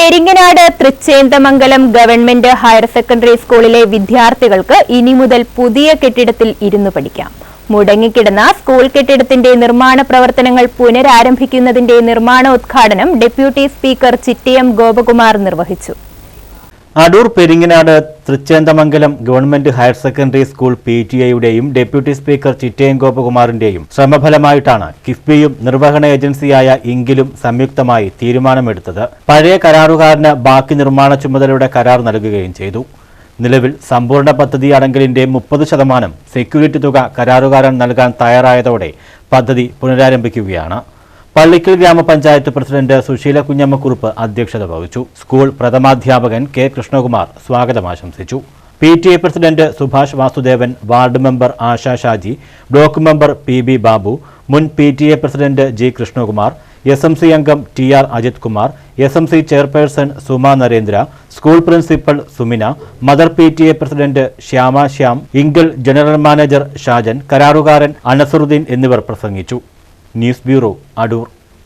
Peringanad Thrichendamangalam government higher secondary സ്കൂളിലെ വിദ്യാർത്ഥികൾക്ക് ഇനി മുതൽ പുതിയ കെട്ടിടത്തിൽ ഇരുന്നു പഠിക്കാം. മുടങ്ങിക്കിടന്ന സ്കൂൾ കെട്ടിടത്തിന്റെ നിർമ്മാണ പ്രവർത്തനങ്ങൾ പുനരാരംഭിക്കുന്നതിന്റെ നിർമ്മാണോദ്ഘാടനം ഡെപ്യൂട്ടി സ്പീക്കർ ചിറ്റയം ഗോപകുമാർ നിർവഹിച്ചു. Adoor Peringanad Thrichendamangalam government higher secondary school PTA-യുടെയും ഡെപ്യൂട്ടി സ്പീക്കർ ചിറ്റയം ഗോപകുമാറിന്റെയും ശ്രമഫലമായിട്ടാണ് കിഫ്ബിയും നിർവഹണ ഏജൻസിയായ ഇങ്കിലും സംയുക്തമായി തീരുമാനമെടുത്തത്. പഴയ കരാറുകാരന് ബാക്കി നിർമ്മാണ ചുമതലയുടെ കരാർ നൽകുകയും ചെയ്തു. നിലവിൽ സമ്പൂർണ്ണ പദ്ധതി അടങ്കലിന്റെ 30% സെക്യൂരിറ്റി തുക കരാറുകാരൻ നൽകാൻ തയ്യാറായതോടെ പദ്ധതി പുനരാരംഭിക്കുകയാണ്. പള്ളിക്കൽ ഗ്രാമപഞ്ചായത്ത് പ്രസിഡന്റ് സുശീല കുഞ്ഞമ്മക്കുറുപ്പ് അധ്യക്ഷത വഹിച്ചു. School പ്രഥമാധ്യാപകൻ K. കൃഷ്ണകുമാർ സ്വാഗതം ആശംസിച്ചു. PTA president Subhash Vasudevan, ward member Asha Shaji, block member PB Babu, മുൻ PTA president G. Krishnakumar, SMC അംഗം TR Ajith Kumar, SMC chairperson Suma Narendra, school principal Sumina, mother PTA president Shyama Shyam, ഇംഗിൾ ജനറൽ മാനേജർ ഷാജൻ, കരാറുകാരൻ അനസറുദ്ദീൻ എന്നിവർ പ്രസംഗിച്ചു. News bureau, Adoor.